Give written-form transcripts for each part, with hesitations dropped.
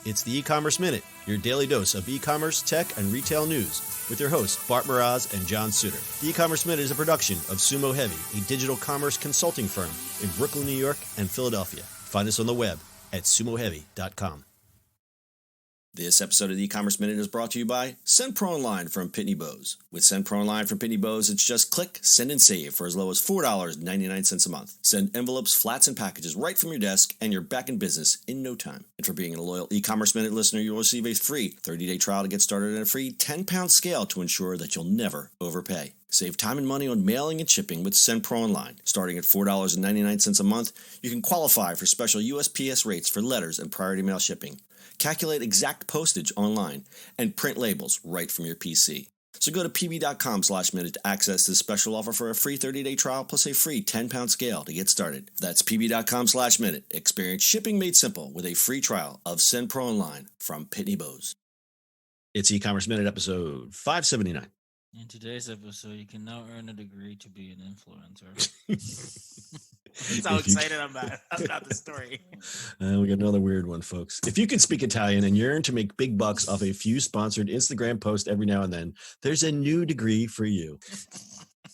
It's the E-Commerce Minute, your daily dose of e-commerce, tech, and retail news with your hosts Bart Mraz and John Suter. The E-Commerce Minute is a production of Sumo Heavy, a digital commerce consulting firm in Brooklyn, New York, and Philadelphia. Find us on the web at sumoheavy.com. This episode of the E-Commerce Minute is brought to you by Send Pro Online from Pitney Bowes. With Send Pro Online from Pitney Bowes, it's just click, send, and save for as low as $4.99 a month. Send envelopes, flats, and packages right from your desk, and you're back in business in no time. And for being a loyal E-Commerce Minute listener, you'll receive a free 30-day trial to get started and a free 10-pound scale to ensure that you'll never overpay. Save time and money on mailing and shipping with Send Pro Online. Starting at $4.99 a month, you can qualify for special USPS rates for letters and priority mail shipping. Calculate exact postage online, and print labels right from your PC. So go to pb.com/minute to access this special offer for a free 30-day trial plus a free 10-pound scale to get started. That's pb.com/minute. Experience shipping made simple with a free trial of Send Pro Online from Pitney Bowes. It's E-Commerce Minute episode 579. In today's episode, you can now earn a degree to be an influencer. That's how excited I'm about the story. We got another weird one, folks. If you can speak Italian and yearn to make big bucks off a few sponsored Instagram posts every now and then, there's a new degree for you.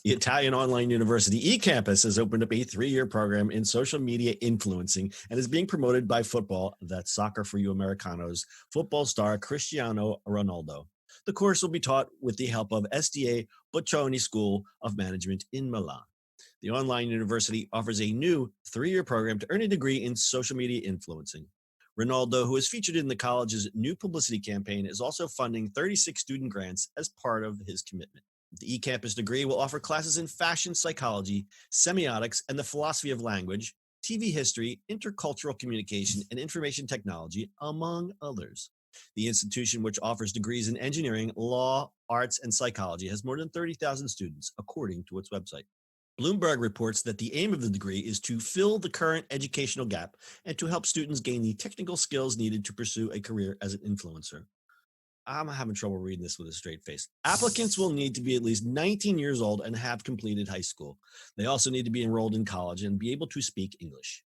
The Italian online university eCampus has opened up a 3-year program in social media influencing and is being promoted by football, that's soccer for you Americanos, football star Cristiano Ronaldo. The course will be taught with the help of SDA Bocconi School of Management in Milan. The online university offers a new 3-year program to earn a degree in social media influencing. Ronaldo, who is featured in the college's new publicity campaign, is also funding 36 student grants as part of his commitment. The eCampus degree will offer classes in fashion psychology, semiotics, and the philosophy of language, TV history, intercultural communication, and information technology, among others. The institution, which offers degrees in engineering, law, arts, and psychology, has more than 30,000 students, according to its website. Bloomberg reports that the aim of the degree is to fill the current educational gap and to help students gain the technical skills needed to pursue a career as an influencer. I'm having trouble reading this with a straight face. Applicants will need to be at least 19 years old and have completed high school. They also need to be enrolled in college and be able to speak English.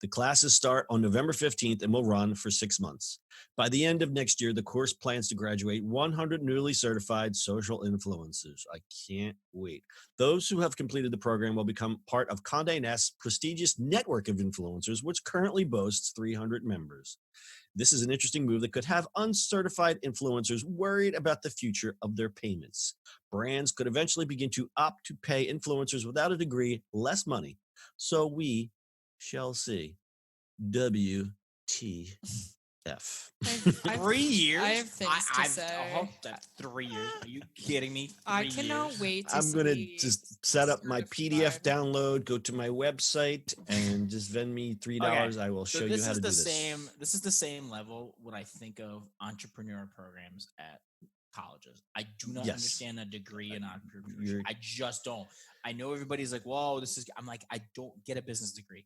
The classes start on November 15th and will run for 6 months. By the end of next year, the course plans to graduate 100 newly certified social influencers. I can't wait. Those who have completed the program will become part of Condé Nast's prestigious network of influencers, which currently boasts 300 members. This is an interesting move that could have uncertified influencers worried about the future of their payments. Brands could eventually begin to opt to pay influencers without a degree less money. So we shall see. WTF. 3 years? I have things to say. I hope that's 3 years. Are you kidding me? I cannot wait to I'm going to just set up my PDF download, go to my website, and just vend me $3. Okay. I will show you how to do this. This is the same level when I think of entrepreneur programs at colleges. I do not understand a degree in entrepreneurship. I just don't. I know everybody's like, whoa, I'm like, I don't get a business degree.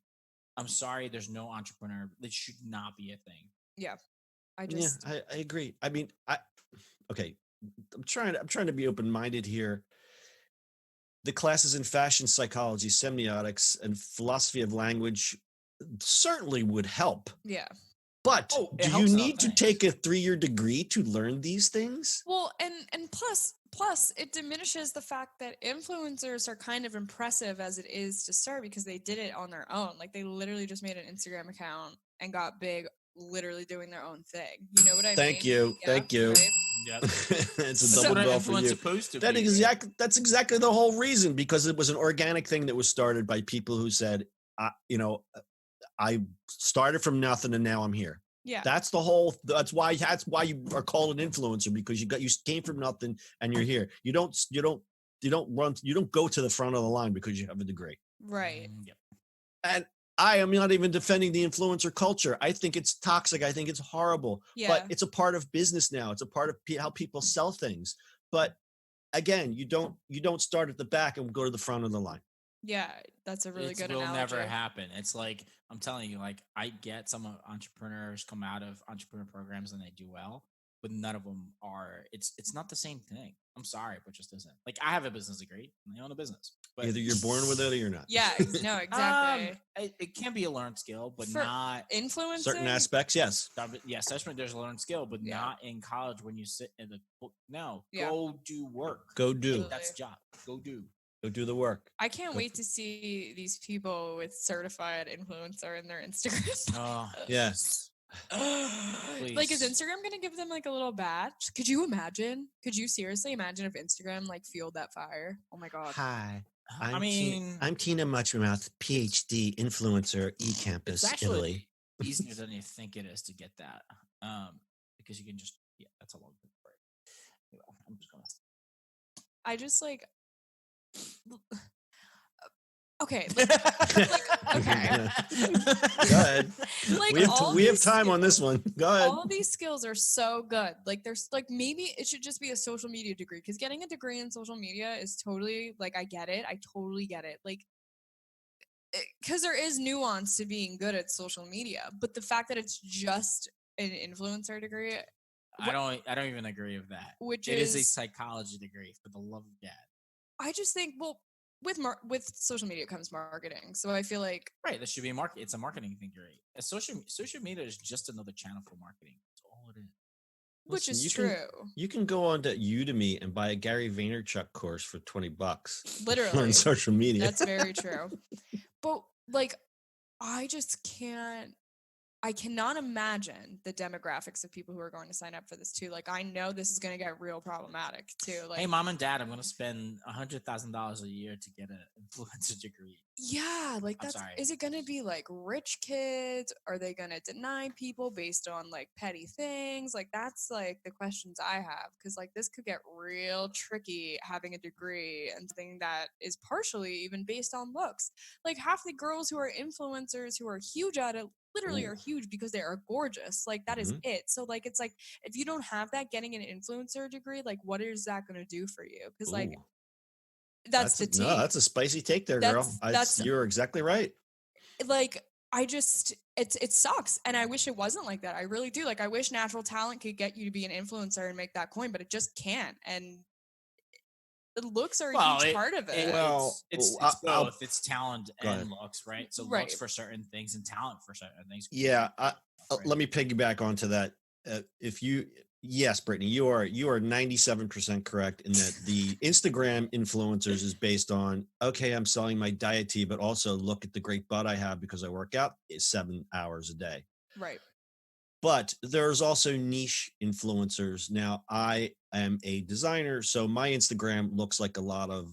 I'm sorry, there's no entrepreneur. This should not be a thing. Yeah. I agree. I mean, okay. I'm trying to be open-minded here. The classes in fashion psychology, semiotics, and philosophy of language certainly would help. Yeah. But do you need to take a 3-year degree to learn these things? Well, and plus it diminishes the fact that influencers are kind of impressive as it is to start because they did it on their own. Like they literally just made an Instagram account and got big literally doing their own thing. You know what I mean? Thank you. Right? Yep. It's a double bell for you. That's exactly the whole reason, because it was an organic thing that was started by people who said, I started from nothing and now I'm here. Yeah. That's why you are called an influencer, because you came from nothing and you're here. You don't go to the front of the line because you have a degree. Right. Yep. And I am not even defending the influencer culture. I think it's toxic. I think it's horrible. Yeah. But it's a part of business now. It's a part of how people sell things. But again, you don't start at the back and go to the front of the line. Yeah, that's a really good analogy. It will never happen. It's like, I'm telling you, like, I get some entrepreneurs come out of entrepreneur programs and they do well. but none of them are. It's not the same thing. I'm sorry, but just isn't. Like I have a business degree and I own a business. But either you're born with it or you're not. Yeah, no, exactly. It can be a learned skill, but For not influencing. Certain aspects, yes. Yes, there's a learned skill, but not in college when you sit in the go do work. Go do. That's the job. Go do the work. I can't wait to see these people with certified influencer in their Instagram. Oh, yes. Like, is Instagram going to give them like a little badge? Could you imagine? Could you seriously imagine if Instagram like fueled that fire? Oh my God. Hi. I'm Tina Muchmouth, PhD influencer, eCampus, Italy. Easier than you think it is to get that. Because you can just, that's a long thing for it. I'm just gonna. I just like. Okay. Okay. Go ahead. Like we have time on this one. Go ahead. All these skills are so good. Like there's like maybe it should just be a social media degree because getting a degree in social media is totally like I get it. I totally get it. Like because there is nuance to being good at social media, but the fact that it's just an influencer degree, I don't even agree with that. Which it is a psychology degree for the love of God. I just think with social media comes marketing, so I feel like that should be a market. It's a marketing degree. Social media is just another channel for marketing. That's all it is. Which is true. You can go on to Udemy and buy a Gary Vaynerchuk course for $20. Literally. On social media. That's very true. But like, I cannot imagine the demographics of people who are going to sign up for this too. Like, I know this is going to get real problematic too. Like, hey, mom and dad, I'm going to spend $100,000 a year to get an influencer degree. Yeah, like is it going to be like rich kids? Are they going to deny people based on like petty things? Like, that's like the questions I have because like this could get real tricky having a degree and something that is partially even based on looks. Like half the girls who are influencers who are huge at it literally are huge because they are gorgeous. Like that is it. So like it's like if you don't have that, getting an influencer degree, like what is that going to do for you? Because like that's the tea. No, that's a spicy take there, girl. You're exactly right. Like I just it sucks, and I wish it wasn't like that. I really do. Like I wish natural talent could get you to be an influencer and make that coin, but it just can't. And the looks are a huge part of it. It's both. It's talent and looks, right? So looks for certain things and talent for certain things. Yeah. Let me piggyback onto that. Yes, Brittany, you are 97% correct in that the Instagram influencers is based on, okay, I'm selling my diet tea, but also look at the great butt I have because I work out 7 hours a day. Right. But there's also niche influencers. Now, I am a designer, so my Instagram looks like a lot of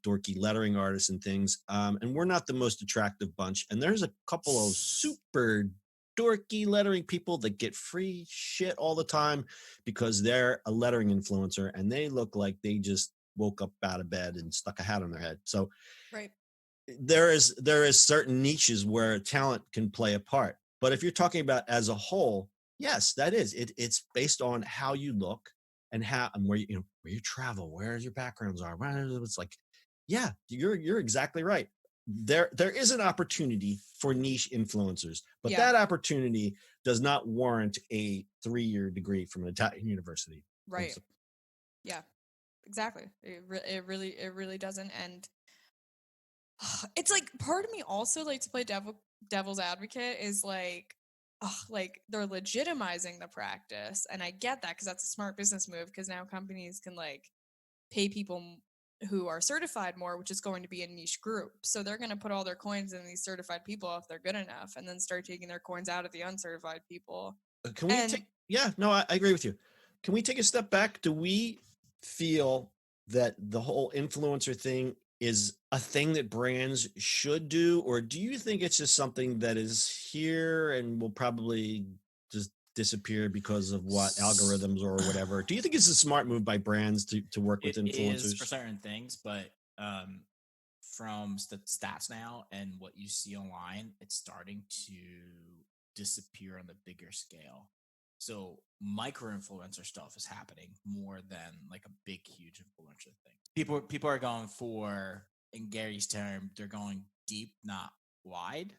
dorky lettering artists and things. And we're not the most attractive bunch. And there's a couple of super dorky lettering people that get free shit all the time because they're a lettering influencer and they look like they just woke up out of bed and stuck a hat on their head. So there is certain niches where talent can play a part. But if you're talking about as a whole, yes, that is it's based on how you look and where you travel, where your backgrounds are. It's like, yeah, you're exactly right. There is an opportunity for niche influencers, but that opportunity does not warrant a 3-year degree from an Italian university. Right. Yeah, exactly. It really doesn't. And it's like part of me also like to play devil's advocate is like, like they're legitimizing the practice, and I get that because that's a smart business move because now companies can like pay people who are certified more, which is going to be a niche group. So they're going to put all their coins in these certified people if they're good enough, and then start taking their coins out of the uncertified people. Can we I agree with you. Can we take a step back? Do we feel that the whole influencer thing is a thing that brands should do, or do you think it's just something that is here and will probably just disappear because of what algorithms or whatever? Do you think it's a smart move by brands to work with influencers? It is for certain things, but from stats now and what you see online, it's starting to disappear on the bigger scale. So micro influencer stuff is happening more than like a big, huge influencer thing. People are going for, in Gary's term, they're going deep, not wide.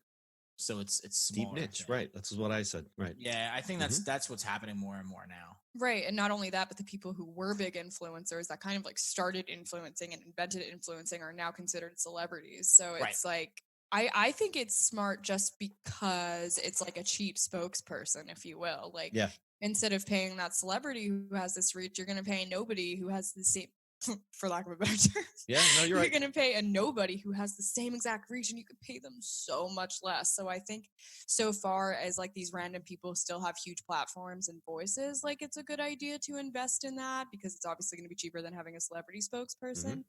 So it's deep smaller, niche, right? That's what I said, right? Yeah, I think that's what's happening more and more now. Right, and not only that, but the people who were big influencers that kind of like started influencing and invented influencing are now considered celebrities. So it's like I think it's smart just because it's like a cheap spokesperson, if you will. Like, instead of paying that celebrity who has this reach, you're going to pay nobody who has the same, for lack of a better term. Yeah, no, you're right. You're going to pay a nobody who has the same exact reach, and you could pay them so much less. So I think so far as like these random people still have huge platforms and voices, like it's a good idea to invest in that because it's obviously going to be cheaper than having a celebrity spokesperson.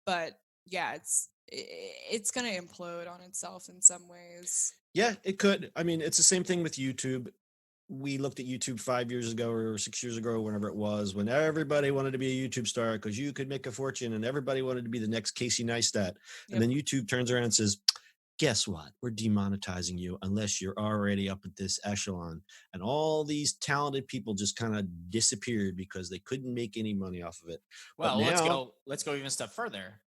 But yeah, it's going to implode on itself in some ways. Yeah, it could. I mean, it's the same thing with YouTube. We looked at YouTube 5 years ago or 6 years ago, whenever it was, when everybody wanted to be a YouTube star because you could make a fortune and everybody wanted to be the next Casey Neistat. And then YouTube turns around and says, guess what? We're demonetizing you unless you're already up at this echelon. And all these talented people just kind of disappeared because they couldn't make any money off of it. Well, let's go even a step further.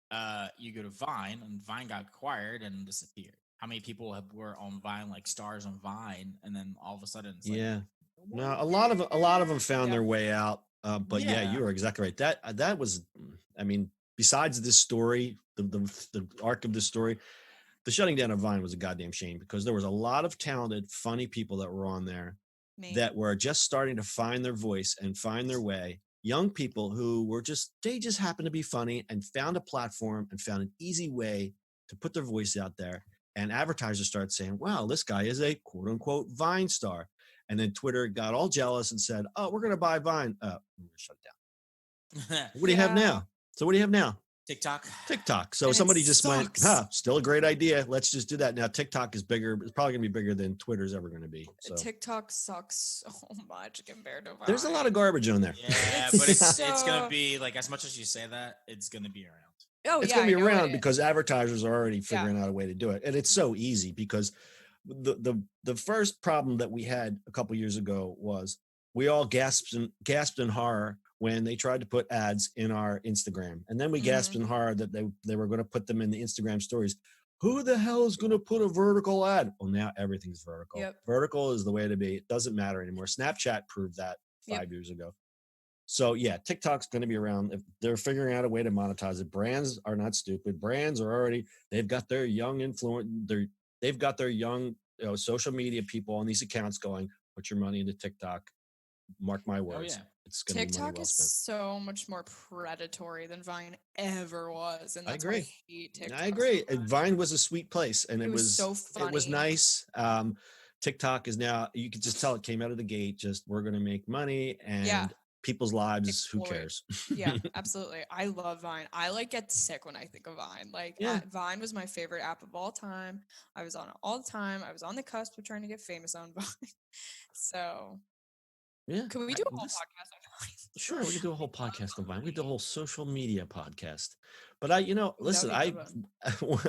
You go to Vine, and Vine got acquired and disappeared. How many people were on Vine, like stars on Vine, and then all of a sudden, it's like, no, a lot of them found their way out. But you are exactly right. That was, I mean, besides this story, the arc of this story, the shutting down of Vine was a goddamn shame because there was a lot of talented, funny people that were on there that were just starting to find their voice and find their way. Young people who they just happened to be funny and found a platform and found an easy way to put their voice out there. And advertisers started saying, wow, this guy is a quote unquote Vine star. And then Twitter got all jealous and said, oh, we're going to buy Vine. We're going to shut it down. What do you have now? So what do you have now? TikTok. So somebody just went, still a great idea. Let's just do that. Now TikTok is bigger. It's probably going to be bigger than Twitter's ever going to be. So TikTok sucks so much compared to Vine. There's a lot of garbage on there. Yeah, but it's going to be like, as much as you say that, it's going to be around. It's going to be around because advertisers are already figuring out a way to do it. And it's so easy because the first problem that we had a couple years ago was we all gasped in horror when they tried to put ads in our Instagram. And then we gasped in horror that they were going to put them in the Instagram stories. Who the hell is going to put a vertical ad? Well, now everything's vertical. Vertical is the way to be. It doesn't matter anymore. Snapchat proved that 5 years ago. So yeah, TikTok's going to be around. If they're figuring out a way to monetize it. Brands are not stupid. Brands are they've got their young they've got their young social media people on these accounts going, put your money into TikTok. Mark my words. It's going to be money well spent. TikTok is so much more predatory than Vine ever was, and that's why I hate TikTok. I agree. So Vine was a sweet place, and it was so funny. It was nice. TikTok is now, you can just tell it came out of the gate. Just we're going to make money and people's lives. Who cares? Yeah, absolutely. I love Vine. I get sick when I think of Vine. Vine was my favorite app of all time. I was on it all the time. I was on the cusp of trying to get famous on Vine. So. Yeah. Can we do a whole podcast on Vine? Sure, we could do a whole podcast on Vine. We could do a whole social media podcast. But listen,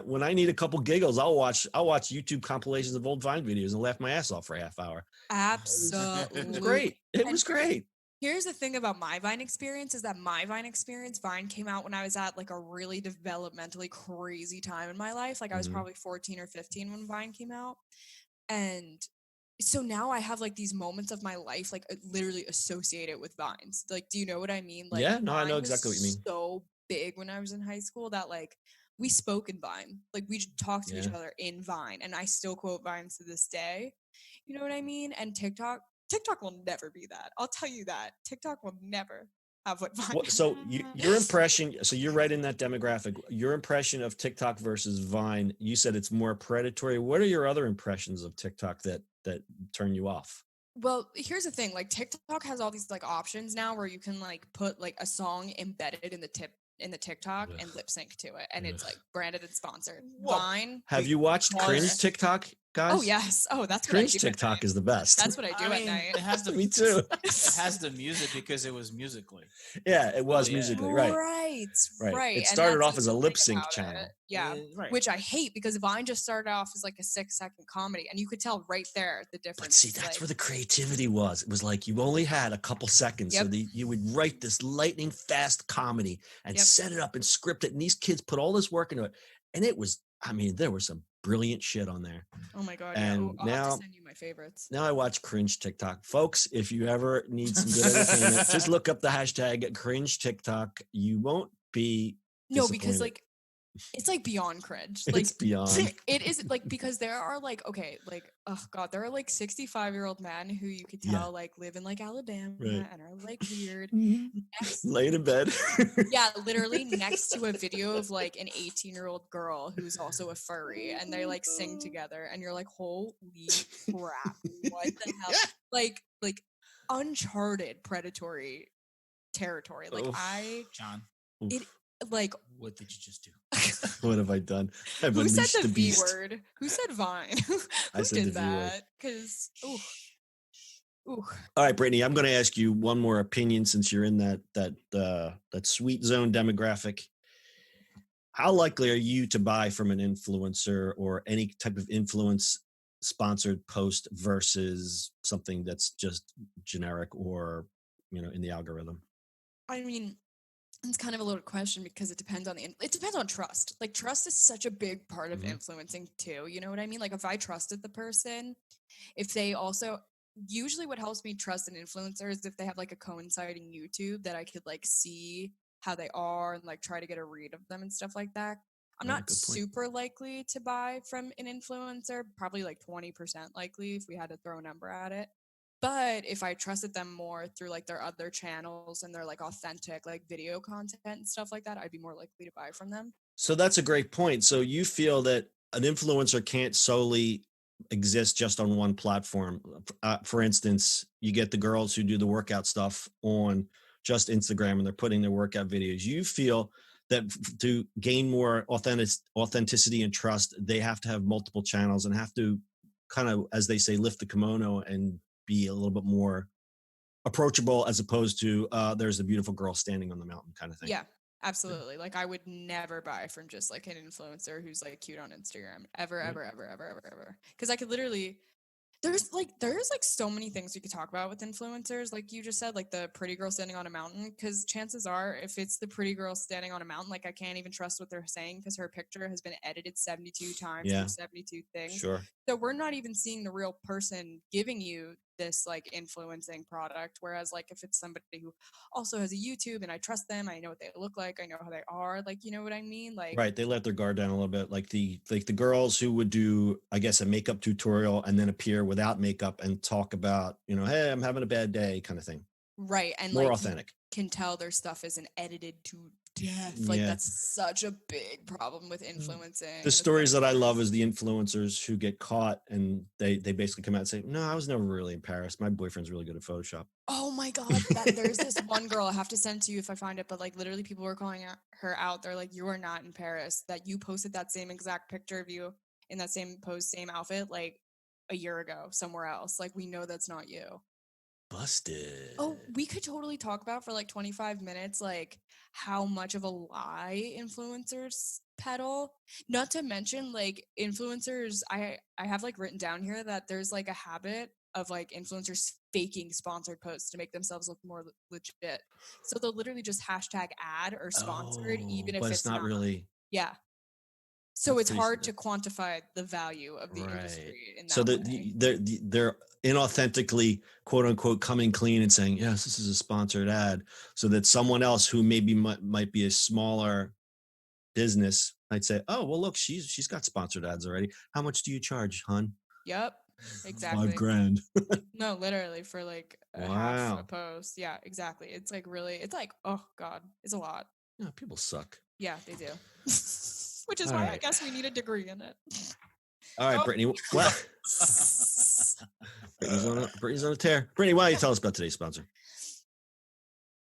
when I need a couple giggles, I'll watch YouTube compilations of old Vine videos and laugh my ass off for a half hour. Absolutely. It was great. It was great. Here's the thing about my Vine experience is that Vine came out when I was at like a really developmentally crazy time in my life. Like I was probably 14 or 15 when Vine came out. And so now I have like these moments of my life, like literally associated with Vines. Like, do you know what I mean? Like, I know exactly what you mean. So big when I was in high school that like we spoke in Vine, like we talked to each other in Vine, and I still quote Vines to this day. You know what I mean? And TikTok will never be that. I'll tell you that. TikTok will never have what Vine. So your impression, so you're right in that demographic. Your impression of TikTok versus Vine, you said it's more predatory. What are your other impressions of TikTok that turn you off? Well, here's the thing. Like TikTok has all these like options now where you can like put like a song embedded in the TikTok and lip sync to it, and it's like branded and sponsored. Vine. Have you watched Cringe TikTok, guys? Oh yes. Oh, that's what Cringe TikTok is the best. That's what I do at night. It has the Me too. It has the music because it was Musical.ly. Yeah, it was Musical.ly, right? Right. It started off as a lip sync channel. Yeah, which I hate because Vine just started off as like a 6-second comedy, and you could tell right there the difference. But see, that's where the creativity was. It was like you only had a couple seconds, so you would write this lightning fast comedy and set it up and script it, and these kids put all this work into it, and it was. I mean, there were some brilliant shit on there. Oh my God. And yeah. I'll have to send you my favorites. Now I watch cringe TikTok. Folks, if you ever need some good entertainment, just look up the hashtag cringe TikTok. You won't be because like it's like beyond cringe. Like it's beyond. It is like because there are like oh God, there are like 65-year-old men who you could tell like live in like Alabama and are like weird. Laying in bed. Yeah, literally next to a video of like an 18-year-old girl who's also a furry, and they like sing together, and you're like, holy crap, what the hell? Like uncharted predatory territory. Like John. It like what did you just do? What have I done? I've Who said the V beast. word? Who said Vine? I said did the V word. that? Because All right, Brittany, I'm going to ask you one more opinion since you're in that sweet zone demographic. How likely are you to buy from an influencer or any type of influence sponsored post versus something that's just generic or, in the algorithm? I mean, it's kind of a loaded question because it depends on trust. Like trust is such a big part of influencing too. You know what I mean? Like if I trusted the person, if they also usually what helps me trust an influencer is if they have like a coinciding YouTube that I could like see how they are and like try to get a read of them and stuff like that. I'm not super likely to buy from an influencer, probably like 20% likely if we had to throw a number at it. But if I trusted them more through like their other channels and their like authentic like video content and stuff like that, I'd be more likely to buy from them. So that's a great point. So you feel that an influencer can't solely exist just on one platform. For instance, you get the girls who do the workout stuff on just Instagram and they're putting their workout videos. You feel that to gain more authenticity and trust, they have to have multiple channels and have to kind of, as they say, lift the kimono and be a little bit more approachable as opposed to there's a beautiful girl standing on the mountain kind of thing. Yeah, absolutely. Like I would never buy from just like an influencer who's like cute on Instagram ever. Because I could literally there's like so many things we could talk about with influencers, like you just said, like the pretty girl standing on a mountain, because chances are if it's the pretty girl standing on a mountain, like I can't even trust what they're saying because her picture has been edited 72 times for 72 things. Sure. So we're not even seeing the real person giving you this like influencing product, whereas like if it's somebody who also has a YouTube and I trust them, I know what they look like, I know how they are, like, you know what I mean? Like right, they let their guard down a little bit, like the girls who would do, I guess, a makeup tutorial and then appear without makeup and talk about, hey, I'm having a bad day kind of thing. Right. And more like authentic. Can tell their stuff isn't edited to death. Like that's such a big problem with influencing. The stories that I love is the influencers who get caught and they basically come out and say, no, I was never really in Paris. My boyfriend's really good at Photoshop. Oh my God. There's this one girl, I have to send to you if I find it, but like literally people were calling her out. They're like, you are not in Paris. That you posted that same exact picture of you in that same pose, same outfit, like a year ago somewhere else. Like we know that's not you. Busted. Oh, we could totally talk about for like 25 minutes, like how much of a lie influencers peddle. Not to mention like influencers, I have like written down here that there's like a habit of like influencers faking sponsored posts to make themselves look more legit. So they'll literally just hashtag ad or sponsored, even if it's not really. Yeah. So it's hard to quantify the value of the industry in that so way. They're inauthentically, quote unquote, coming clean and saying, yes, this is a sponsored ad, so that someone else who maybe might be a smaller business might say, oh, well, look, she's got sponsored ads already. How much do you charge, hon? Yep, exactly. $5,000. No, literally for like half a post. Yeah, exactly. It's like really, it's like, oh God, it's a lot. Yeah, people suck. Yeah, they do. Which is why I guess we need a degree in it. All right, Brittany. Well, Brittany's on a tear. Brittany, why don't you tell us about today's sponsor?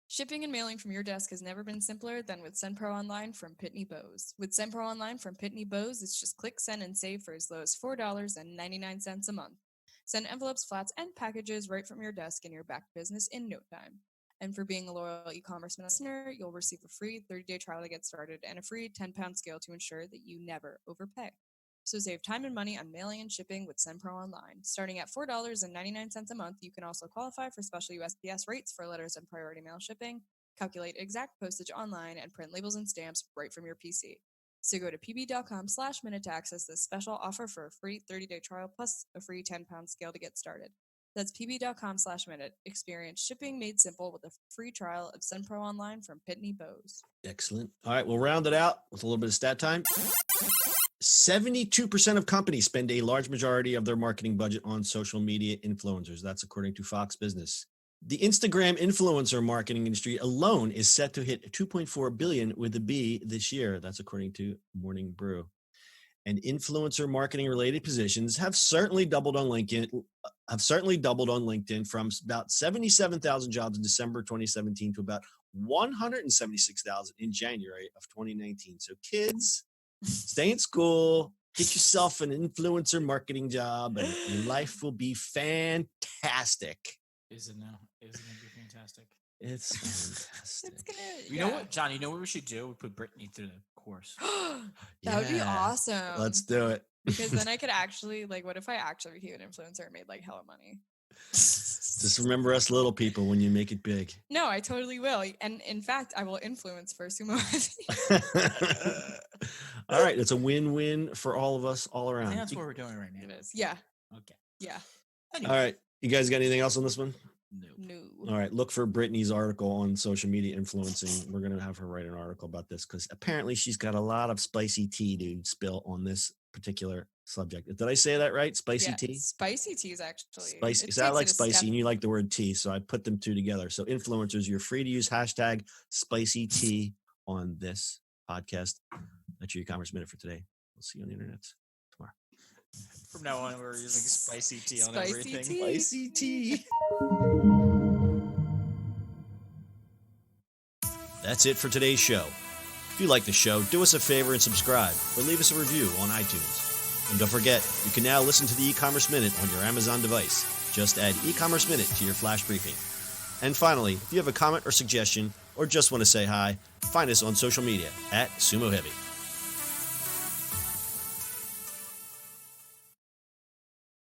Shipping and mailing from your desk has never been simpler than with SendPro Online from Pitney Bowes. With SendPro Online from Pitney Bowes, it's just click, send, and save for as low as $4.99 a month. Send envelopes, flats, and packages right from your desk in your back business in no time. And for being a loyal e-commerce listener, you'll receive a free 30-day trial to get started and a free 10-pound scale to ensure that you never overpay. So save time and money on mailing and shipping with SendPro Online. Starting at $4.99 a month, you can also qualify for special USPS rates for letters and priority mail shipping, calculate exact postage online, and print labels and stamps right from your PC. So go to pb.com/minute to access this special offer for a free 30-day trial plus a free 10-pound scale to get started. That's pb.com/minute. Experience shipping made simple with a free trial of SunPro Online from Pitney Bowes. Excellent. All right, we'll round it out with a little bit of stat time. 72% of companies spend a large majority of their marketing budget on social media influencers. That's according to Fox Business. The Instagram influencer marketing industry alone is set to hit $2.4 billion with a B this year. That's according to Morning Brew. And influencer marketing related positions have certainly doubled on LinkedIn. From about 77,000 jobs in December 2017 to about 176,000 in January of 2019. So kids, stay in school, get yourself an influencer marketing job, and your life will be fantastic. Is it now? Is it going to be fantastic? It's fantastic. It's gonna. You know what, John? You know what we should do? We put Brittany through the course. That would be awesome. Let's do it. Because then I could actually, like, what if I actually became an influencer and made like hella money? Just remember us little people when you make it big. No, I totally will. And in fact, I will influence for Sumo Heavy. All right. It's a win-win for all of us all around. I think that's what we're doing right now. It is. Yeah. Okay. Yeah. Anyway. All right. You guys got anything else on this one? No. All right. Look for Brittany's article on social media influencing. We're going to have her write an article about this because apparently she's got a lot of spicy tea to spill on this particular subject. Did I say that right? Spicy tea? Spicy tea is actually. Spicy. Because I like spicy and you like the word tea. So I put them two together. So influencers, you're free to use hashtag spicy tea on this podcast. That's your e-commerce minute for today. We'll see you on the internet tomorrow. From now on, we're using spicy tea on everything. Spicy tea. That's it for today's show. If you like the show, do us a favor and subscribe or leave us a review on iTunes. And don't forget, you can now listen to the e-commerce minute on your Amazon device. Just add e-commerce minute to your flash briefing. And finally, if you have a comment or suggestion or just want to say hi, find us on social media at Sumo Heavy.